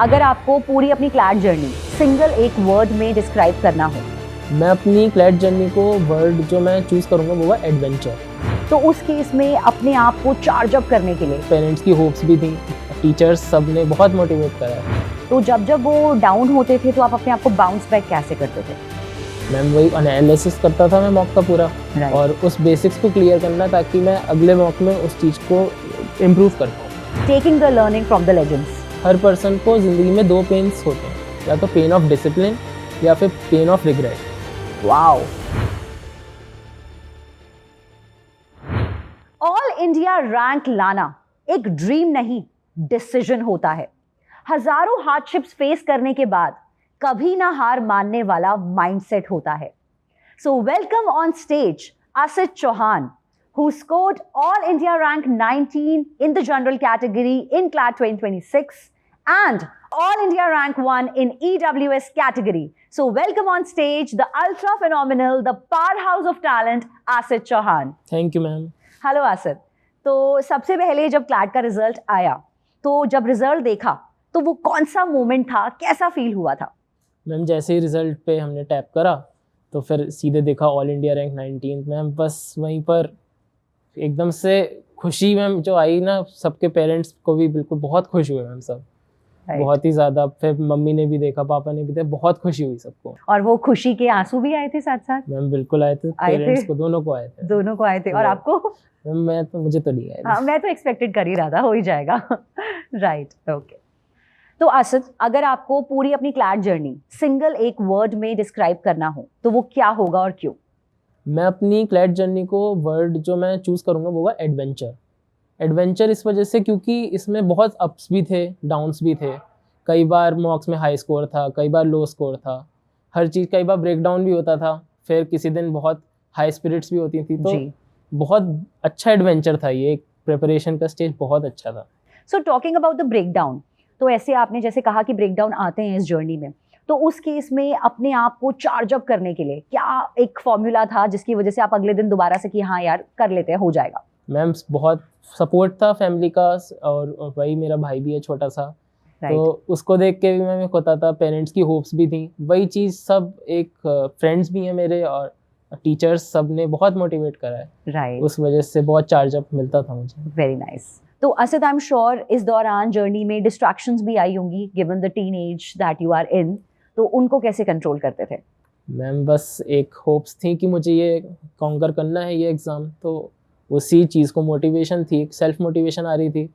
अगर आपको पूरी अपनी क्लैट जर्नी सिंगल एक वर्ड में डिस्क्राइब करना हो, मैं अपनी क्लैट जर्नी को वर्ड जो मैं चूज़ करूँगा वो है एडवेंचर। तो उस केस में अपने आप को चार्ज अप करने के लिए पेरेंट्स की होप्स भी थी, टीचर्स सब ने बहुत मोटिवेट करा है। तो जब वो डाउन होते थे तो आप अपने आप को बाउंस बैक कैसे करते थे? मैम वही एनालिसिस करता था मैं मॉक का पूरा Right. और उस बेसिक्स को क्लियर करना ताकि मैं अगले मॉक में उस चीज़ को इम्प्रूव कर पाऊँ। Taking the learning from the legends. Her person को ज़िंदगी में दो पेन्स होते हैं, या तो पेन ऑफ डिसिप्लिन या फिर pain of regret. Wow. All India rank लाना एक ड्रीम नहीं, डिसीजन होता है। हजारों हार्डशिप्स फेस करने के बाद कभी ना हार मानने वाला माइंडसेट होता है। So welcome on stage Asit Chauhan, who scored All India rank 19 in the general category in CLAT 2026 and All India rank 1 in EWS category. So welcome on stage the ultra phenomenal, the powerhouse of talent, Asit Chauhan. Thank you ma'am. Hello Asit. तो सबसे पहले जब CLAT का result आया, तो जब result देखा तो वो कौन सा मोमेंट था, कैसा फील हुआ था? मैम जैसे ही रिज़ल्ट पे हमने टैप करा तो फिर सीधे देखा ऑल इंडिया रैंक 19। मैम बस वहीं पर एकदम से खुशी मैम जो आई ना, सबके पेरेंट्स को भी बिल्कुल बहुत खुश हुए मैम सब। Right. बहुत ही ज़्यादा। फिर मम्मी ने भी देखा, पापा ने भी देखा, बहुत खुशी हुई सबको। और वो खुशी के आंसू भी आए थे साथ साथ? मैम बिल्कुल आए थे, पेरेंट्स को दोनों को आए थे। दोनों को आए थे। और आपको? मैम मुझे तो नहीं आए थे। हाँ, मैं तो एक्सपेक्टेड कर ही रहा था, हो ही जाएगा। Right, okay. तो आसित, अगर आपको पूरी अपनी क्लैट जर्नी सिंगल एक वर्ड में डिस्क्राइब करना हो तो वो क्या होगा और क्यों? मैं अपनी क्लैट जर्नी को वर्ड जो मैं चूज़ करूँगा वो है एडवेंचर। एडवेंचर इस वजह से क्योंकि इसमें बहुत अप्स भी थे, डाउन्स भी थे। कई बार मॉक्स में हाई स्कोर था, कई बार लो स्कोर था, हर चीज़। कई बार ब्रेक डाउन भी होता था, फिर किसी दिन बहुत हाई स्पिरिट्स भी होती थी। तो बहुत अच्छा एडवेंचर था ये, एक प्रिपरेशन का स्टेज बहुत अच्छा था। So talking about the break down, तो ऐसे आपने जैसे कहा कि ब्रेक डाउन आते हैं इस जर्नी में, तो उस केस में अपने आप को चार्ज अप करने के लिए क्या एक फॉर्मूला था जिसकी वजह से आप अगले दिन दोबारा से कि हाँ यार कर लेते हैं, हो जाएगा? मैम बहुत सपोर्ट था फैमिली का, और वही मेरा भाई भी है छोटा सा। तो उसको देख के भी मैं होता था, पेरेंट्स की होप्स भी थी, वही चीज़ सब। एक फ्रेंड्स भी हैं मेरे और टीचर्स सब ने बहुत मोटिवेट करा है। उस वजह से बहुत चार्ज अप मिलता था मुझे। Very nice. तो असित, आई एम श्योर इस दौरान जर्नी में डिस्ट्रैक्शंस भी आई होंगी, given the teenage that you are in, तो उनको कैसे कंट्रोल करते थे? मैम बस एक होप्स थी कि मुझे ये कॉन्कर करना है ये एग्ज़ाम, तो उसी चीज़ को मोटिवेशन थी, एक सेल्फ मोटिवेशन आ रही थी।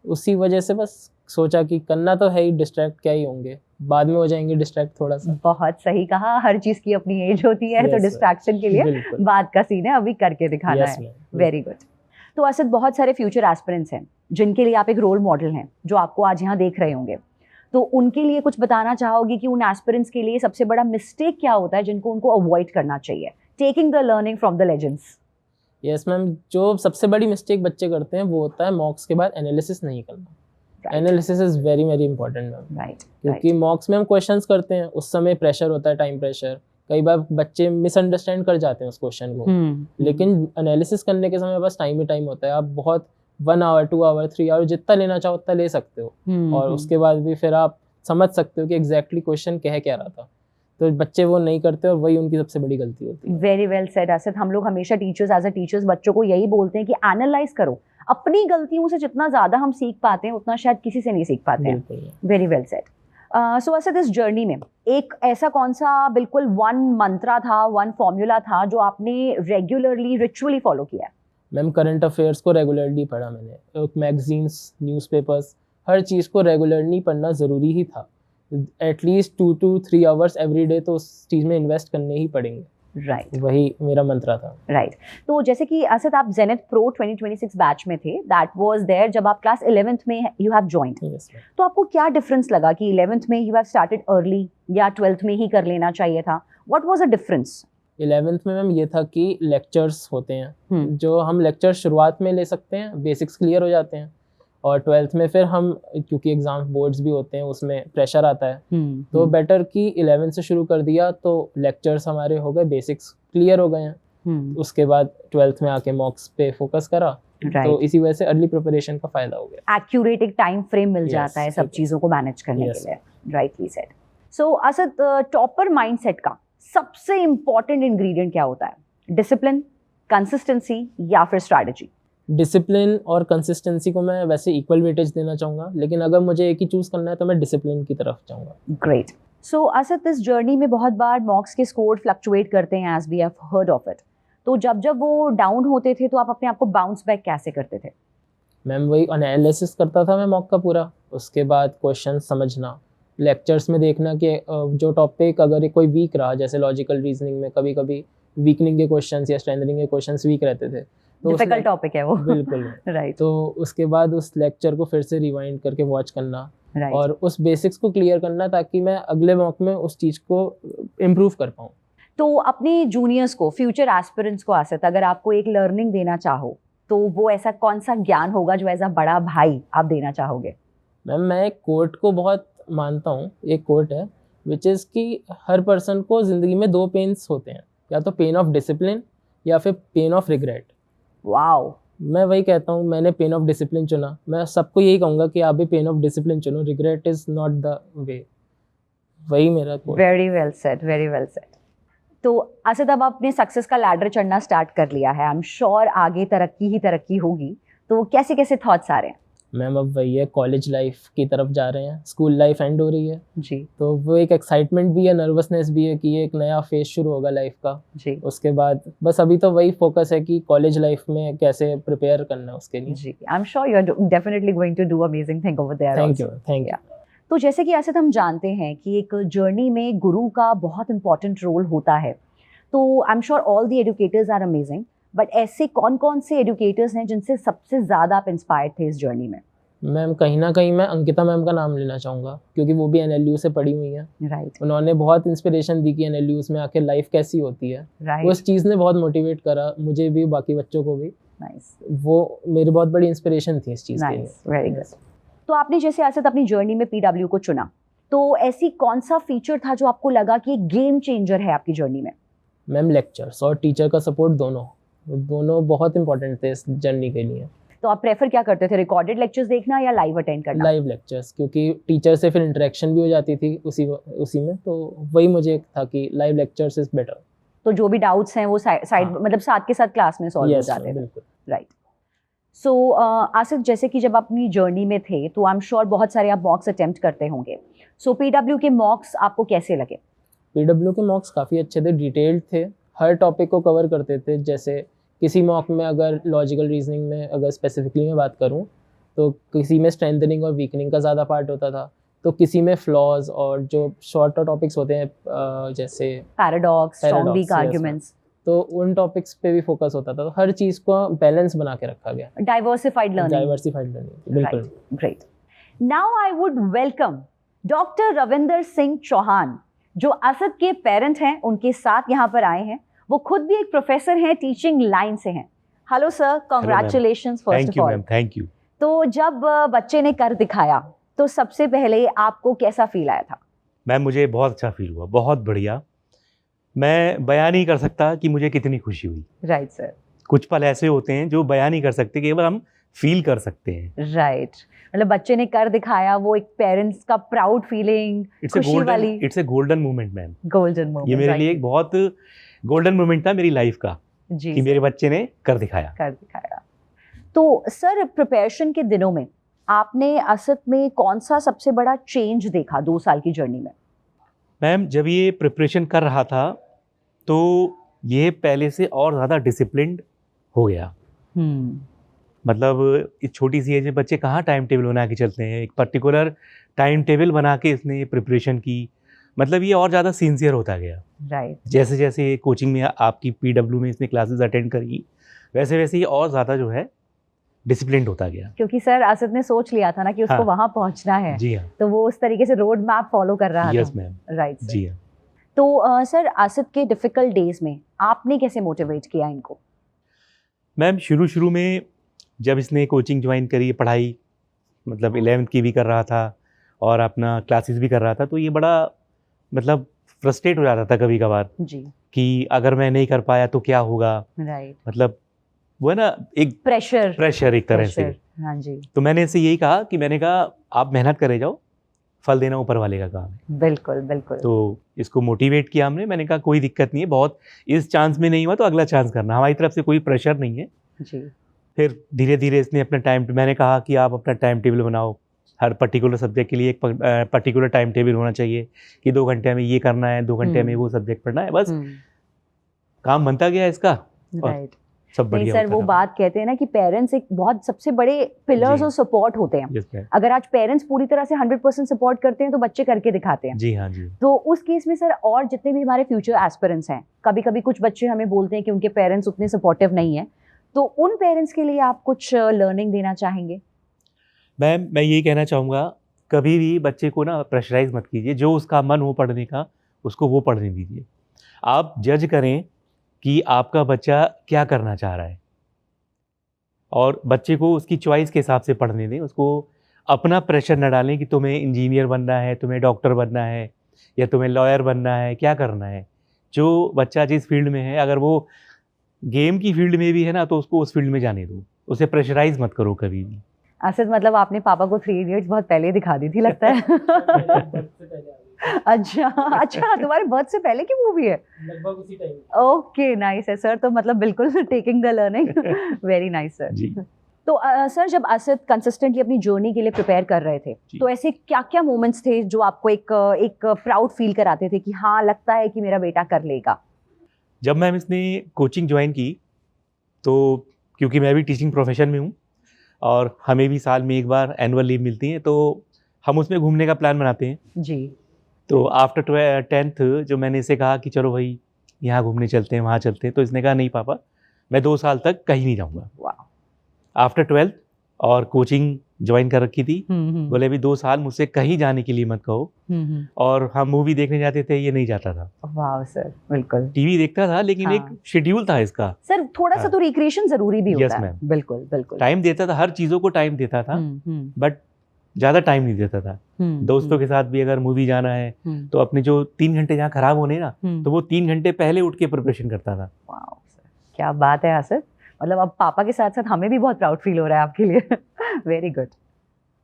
उसी वजह से बस सोचा कि करना तो है ही, डिस्ट्रैक्ट क्या ही होंगे, बाद में हो जाएंगे डिस्ट्रैक्ट थोड़ा सा। बहुत सही कहा, हर चीज़ की अपनी एज होती है। तो डिस्ट्रैक्शन के लिए बाद का सीन है, अभी करके दिखाना है। Very good. तो असित, बहुत सारे फ्यूचर एस्पिरेंट्स हैं जिनके लिए आप एक रोल मॉडल हैं, जो आपको आज यहाँ देख रहे होंगे, तो उनके लिए कुछ बताना चाहोगे कि उन एस्पिरेंट्स के लिए सबसे बड़ा मिस्टेक क्या होता है जिनको उनको अवॉइड करना चाहिए, taking the learning from the legends? Yes ma'am, जो सबसे बड़ी मिस्टेक बच्चे करते हैं वो होता है मॉक्स के बाद एनालिसिस नहीं करना। Analysis is very very important ma'am. क्योंकि मॉक्स में हम क्वेश्चंस करते हैं, उस समय प्रेशर होता है, टाइम प्रेशर। कई बार बच्चे मिसअंडरस्टैंड कर जाते हैं उस क्वेश्चन को। लेकिन एनालिसिस करने के समय बस टाइम ही टाइम होता है। आप बहुत 1 आवर 2 आवर 3 आवर जितना लेना चाहो उतना ले सकते हो, और उसके बाद भी फिर आप समझ सकते हो कि एग्जैक्टली क्वेश्चन कह क्या रहा था। तो बच्चे वो नहीं करते और वही उनकी सबसे बड़ी गलती होती है। वेरी वेल सेड आसित। हम लोग हमेशा टीचर्स, एज अ टीचर्स, बच्चों को यही बोलते हैं कि एनालाइज करो। अपनी गलतियों से जितना ज्यादा हम सीख पाते हैं उतना शायद किसी से नहीं सीख पाते हैं। Very well said. So Asit, इस जर्नी में एक ऐसा कौन सा बिल्कुल वन मंत्रा था, वन फॉर्मूला था जो आपने रेगुलरली रिचुअली फॉलो किया? मैम करंट अफेयर्स को रेगुलरली पढ़ा मैंने। मैगजीन्स, न्यूज़पेपर्स, हर चीज़ को रेगुलरली पढ़ना ज़रूरी ही था। At least 2 to 3 hours every day तो उस चीज़ में इन्वेस्ट करने ही पड़ेंगे। राइट। वही मेरा मंत्रा था। राइट। तो जैसे कि असित, आप जेनिथ प्रो 2026 बैच में थे, दैट वाज देयर जब आप क्लास 11th में यू हैव जॉइंड। तो आपको क्या डिफरेंस लगा कि 11th में यू हैव स्टार्टेड अर्ली या 12th में ही कर लेना चाहिए था? What was the difference? 11th में मैम ये था कि लेक्चर्स होते हैं, जो हम लेक्चर शुरुआत में ले सकते हैं, बेसिक्स क्लियर हो जाते हैं। और 12th में फिर हम, क्योंकि एग्जाम बोर्ड्स भी होते हैं, उसमें प्रेशर आता है, तो बेटर कि 11th से शुरू कर दिया, तो लेक्चर्स हमारे हो गए, बेसिक्स क्लियर हो गए हैं। उसके बाद 12th में आके मॉक्स पे फोकस करा, तो इसी वजह से अर्ली प्रिपरेशन का फायदा हो गया। एक्यूरेट एक टाइम फ्रेम मिल जाता है सब चीजों को मैनेज करने के लिए। Rightly said. So Asad, topper mindset का सबसे इंपॉर्टेंट इंग्रेडिएंट क्या होता है? डिसिप्लिन, कंसिस्टेंसी या फिर स्ट्रैटेजी? डिसिप्लिन और कंसिस्टेंसी को मैं वैसे इक्वल वेटेज देना चाहूँगा, लेकिन अगर मुझे एक ही चूज़ करना है तो मैं डिसिप्लिन की तरफ जाऊँगा। ग्रेट। सो असद, इस जर्नी में बहुत बार मॉक्स के स्कोर फ्लक्चुएट करते हैं, as we have heard of it. तो जब जब वो डाउन होते थे तो आप अपने आप को बाउंस बैक कैसे करते थे? मैम वही एनालिसिस करता था मैं मॉक का पूरा, उसके बाद क्वेश्चन समझना, लेक्चर्स में देखना कि जो टॉपिक अगर कोई वीक रहा, जैसे लॉजिकल रीजनिंग में कभी कभी वीकनिंग के क्वेश्चंस या स्ट्रेंथनिंग के क्वेश्चंस वीक रहते थे तो डिफिकल्ट टॉपिक है वो। बिल्कुल राइट। तो उसके बाद उस लेक्चर को फिर से रिवाइंड करके वॉच करना और उस बेसिक्स को क्लियर करना ताकि मैं अगले मॉक में उस चीज़ को इम्प्रूव कर पाऊँ। तो अपने जूनियर्स को, फ्यूचर एस्पिरेंट्स को आसित, अगर आपको एक लर्निंग देना चाहो तो वो ऐसा कौन सा ज्ञान होगा जो एज अ बड़ा भाई आप देना चाहोगे? मैम मैं एक कोट को बहुत मानता हूँ, एक कोट है विच इज़ कि हर पर्सन को ज़िंदगी में 2 पेन्स होते हैं, या तो पेन ऑफ डिसिप्लिन या फिर पेन ऑफ रिग्रेट। वाओ। मैं वही कहता हूँ, मैंने पेन ऑफ डिसिप्लिन चुना। मैं सबको यही कहूँगा कि आप भी पेन ऑफ डिसिप्लिन चुनो, regret is not the way. वही मेरा quote. Very well said, very well said. तो असद, अब आपने सक्सेस का लैडर चढ़ना स्टार्ट कर लिया है, आई एम श्योर आगे तरक्की ही तरक्की होगी, तो कैसे कैसे थॉट्स आ रहे हैं? मैम अब वही है, कॉलेज लाइफ की तरफ जा रहे हैं, स्कूल लाइफ एंड हो रही है जी, तो वो एक एक्साइटमेंट भी है, नर्वसनेस भी है कि ये एक नया फेज शुरू होगा लाइफ का जी। उसके बाद बस अभी तो वही फोकस है कि कॉलेज लाइफ में कैसे प्रिपेयर करना है उसके लिए। जी, I am sure you are definitely going to do amazing thing over there. Thank you. तो जैसे कि असद हम जानते हैं कि एक जर्नी में गुरु का बहुत इंपॉर्टेंट रोल होता है, तो I am sure all the educators are amazing, but ऐसे कौन कौन से एजुकेटर्स हैं जिनसे सबसे ज़्यादा आप इंस्पायर्ड थे इस जर्नी में? मैम कहीं ना कहीं मैं अंकिता मैम का नाम लेना चाहूँगा, क्योंकि वो भी NLU से पढ़ी हुई हैं। राइट। उन्होंने बहुत इंस्पिरेशन दी कि NLUs में आके लाइफ कैसी होती है। उस चीज़ ने बहुत मोटिवेट करा मुझे भी, बाकी बच्चों को भी। नाइस। वो मेरी बहुत बड़ी इंस्पिरेशन थी इस चीज़ के लिए। Very good. तो आपने जैसे असद अपनी जर्नी में PW को चुना, तो ऐसी कौन सा फीचर था जो आपको लगा कि एक गेम चेंजर है आपकी जर्नी में? मैम लेक्चर्स और टीचर का सपोर्ट दोनों बहुत इंपॉर्टेंट थे इस जर्नी के लिए। तो आप प्रेफर क्या करते थे, रिकॉर्डेड लेक्चर्स देखना या लाइव अटेंड करना? लाइव लेक्चर्स, क्योंकि टीचर से फिर इंटरेक्शन भी हो जाती थी उसी में, तो वही मुझे था कि लाइव लेक्चर्स इज बेटर। तो जो भी डाउट्स हैं वो साइड मतलब साथ के साथ क्लास में सॉल्व हो जाते हैं। राइट। सो आसिफ, जैसे कि जब आप अपनी जर्नी में थे तो आई एम श्योर बहुत सारे आप मॉक्स अटेम्प्ट करते होंगे, सो PW के मॉक्स आपको कैसे लगे? PW के मॉक्स काफ़ी अच्छे थे, डिटेल्ड थे, हर टॉपिक को कवर करते थे। जैसे किसी मॉक में अगर लॉजिकल रीजनिंग में अगर स्पेसिफिकली मैं बात करूं तो किसी में स्ट्रेंथनिंग और वीकनिंग का ज़्यादा पार्ट होता था, तो किसी में फ्लॉज और जो शॉर्टर टॉपिक्स होते हैं जैसे पैराडॉक्स, स्ट्रॉन्ग वीक आर्गुमेंट्स, तो उन टॉपिक्स पे भी फोकस होता था। तो हर चीज़ को बैलेंस बना के रखा गया। डाइवर्सिफाइड लर्निंग, बिल्कुल। Great. Now I would welcome doctor Ravinder Singh Chauhan, जो असद के पेरेंट हैं, उनके साथ यहाँ पर आए हैं। वो खुद भी एक प्रोफेसर हैं, टीचिंग लाइन से हैं। Hello sir, congratulations first of all. Thank you. तो जब बच्चे ने कर दिखाया तो सबसे पहले आपको कैसा फील आया था? मैम मुझे बहुत अच्छा फील हुआ, बहुत बढ़िया। मैं बयान नहीं कर सकता कि मुझे कितनी खुशी हुई। Right sir. कुछ पल ऐसे होते हैं जो बयान नहीं कर सकते, केवल हम फील कर सकते हैं। राइट। मतलब बच्चे ने कर दिखाया, वो एक पेरेंट्स का प्राउड फीलिंग, खुशी वाली। It's a golden moment ma'am. Golden moment. ये मेरे लिए एक बहुत गोल्डन मोमेंट था मेरी लाइफ का जी, कि मेरे बच्चे ने कर दिखाया। तो सर, प्रिपरेशन के दिनों में आपने असद में कौन सा सबसे बड़ा चेंज देखा 2 साल की जर्नी में? मैम जब ये प्रिपरेशन कर रहा था तो ये पहले से और ज़्यादा डिसिप्लिन्ड हो गया। मतलब इस छोटी सी एज में बच्चे कहाँ टाइम टेबल बना के चलते हैं। एक पर्टिकुलर टाइम टेबल बना के इसने प्रिपरेशन की, मतलब ये और ज़्यादा सिंसियर होता गया। राइट। जैसे जैसे कोचिंग में आपकी PW में इसने क्लासेस अटेंड करी, वैसे वैसे ये और ज़्यादा जो है डिसिप्लिन्ड होता गया। क्योंकि सर असद ने सोच लिया था ना कि उसको हाँ, वहाँ पहुँचना है। जी हाँ। तो वो उस तरीके से रोड मैप फॉलो कर रहा था। Yes ma'am. राइट जी हाँ। तो सर, असद के डिफिकल्ट डेज में आपने कैसे मोटिवेट किया इनको? मैम शुरू में जब इसने कोचिंग ज्वाइन करी, पढ़ाई मतलब 11th की भी कर रहा था और अपना क्लासेस भी कर रहा था, तो ये बड़ा मतलब फ्रस्ट्रेट हो जाता था कभी कभार जी, कि अगर मैं नहीं कर पाया तो क्या होगा। राइट। मतलब वो है ना एक प्रेशर एक तरह से। हाँ जी, तो मैंने इससे यही कहा कि मैंने कहा आप मेहनत करे जाओ, फल देना ऊपर वाले का काम है। बिल्कुल बिल्कुल। तो इसको मोटिवेट किया हमने, मैंने कहा कोई दिक्कत नहीं है, बहुत इस चांस में नहीं हुआ तो अगला चांस करना, हमारी तरफ से कोई प्रेशर नहीं है जी। फिर धीरे धीरे इसने अपना मैंने कहा कि आप अपना टाइम टेबल बनाओ, हर पर्टिकुलर सब्जेक्ट के लिए एक पर्टिकुलर टाइम टेबल होना चाहिए कि 2 घंटे में ये करना है, 2 घंटे में वो सब्जेक्ट पढ़ना है, बस काम बनता गया इसका। राइट। सब नहीं सर, वो बात कहते हैं ना कि पेरेंट्स एक बहुत सबसे बड़े पिलर्स और सपोर्ट होते हैं। अगर आज पेरेंट्स पूरी तरह से 100% सपोर्ट करते हैं तो बच्चे करके दिखाते हैं। जी हाँ जी। तो उस केस में सर, और जितने भी हमारे फ्यूचर एस्पिरेंट्स हैं, कभी कभी कुछ बच्चे हमें बोलते हैं कि उनके पेरेंट्स उतने सपोर्टिव नहीं है, तो उन पेरेंट्स के लिए आप कुछ लर्निंग देना चाहेंगे? मैम मैं यही कहना चाहूँगा, कभी भी बच्चे को ना प्रेशराइज मत कीजिए, जो उसका मन हो पढ़ने का उसको वो पढ़ने दीजिए। आप जज करें कि आपका बच्चा क्या करना चाह रहा है और बच्चे को उसकी चॉइस के हिसाब से पढ़ने दें, उसको अपना प्रेशर न डालें कि तुम्हें इंजीनियर बनना है, तुम्हें डॉक्टर बनना है या तुम्हें लॉयर बनना है, क्या करना है। जो बच्चा जिस फील्ड में है, अगर वो गेम की फील्ड में भी है ना तो उसको उस फील्ड में जाने दो, उसे प्रेशराइज मत करो कभी भी। असद, मतलब आपने पापा को 3 इडियट्स बहुत पहले दिखा दी थी लगता है। अच्छा, तुम्हारे बर्थ से पहले की मूवी है? लगभग उसी टाइम। ओके, नाइस है सर, तो मतलब बिल्कुल taking the learning. Very nice sir जी। तो सर, जब असद कंसिस्टेंटली अपनी जर्नी के लिए प्रिपेयर कर रहे थे, तो ऐसे क्या क्या मोमेंट्स थे जो आपको एक प्राउड फील कराते थे कि हाँ, लगता है कि मेरा बेटा कर लेगा? जब मैम इसने कोचिंग ज्वाइन की, तो क्योंकि मैं भी टीचिंग प्रोफेशन में हूँ और हमें भी साल में एक बार एनुअल लीव मिलती है, तो हम उसमें घूमने का प्लान बनाते हैं जी। तो आफ्टर 10th जो मैंने इसे कहा कि चलो भाई यहाँ घूमने चलते हैं, वहाँ चलते हैं, तो इसने कहा नहीं पापा, मैं 2 साल तक कहीं नहीं जाऊँगा। आफ्टर 12th और कोचिंग ज्वाइन कर रखी थी, बोले अभी 2 साल मुझसे कहीं जाने के लिए मत कहो। और हम मूवी देखने जाते थे, ये नहीं जाता था। वाह सर, बिल्कुल। टीवी देखता था लेकिन हाँ। एक शेड्यूल था इसका सर, थोड़ा सा तो रिक्रिएशन जरूरी भी होता है। बिल्कुल बिल्कुल। टाइम देता था, हर चीज़ों को टाइम देता था, बट ज़्यादा टाइम नहीं देता था। दोस्तों के साथ भी अगर मूवी जाना है तो अपने जो 3 घंटे जहाँ खराब होने ना, तो वो 3 घंटे पहले उठ के प्रिपरेशन करता था। वाह सर, क्या बात है असद, मतलब अब पापा के साथ साथ हमें भी बहुत प्राउड फील हो रहा है आपके लिए। Very good.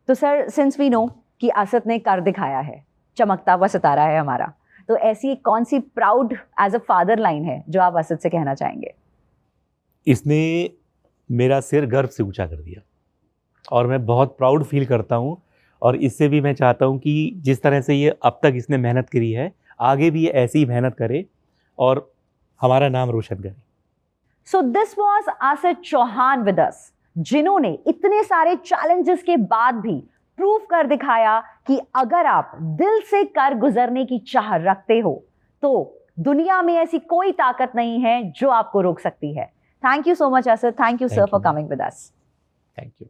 तो सर, सिंस वी नो कि असद ने कर दिखाया है, चमकता हुआ सितारा है हमारा, तो ऐसी कौन सी proud as a father line है जो आप असद से कहना चाहेंगे? इसने मेरा सिर गर्व से ऊंचा कर दिया और मैं बहुत प्राउड फील करता हूँ, और इससे भी मैं चाहता हूँ कि जिस तरह से ये अब तक इसने मेहनत करी है, आगे भी ये ऐसी ही मेहनत करे और हमारा नाम रोशन करे। So this was Asad Chauhan with us, जिन्होंने इतने सारे चैलेंजेस के बाद भी प्रूव कर दिखाया कि अगर आप दिल से कर गुजरने की चाह रखते हो तो दुनिया में ऐसी कोई ताकत नहीं है जो आपको रोक सकती है। Thank you so much Asad, thank you sir for coming with us. Thank you.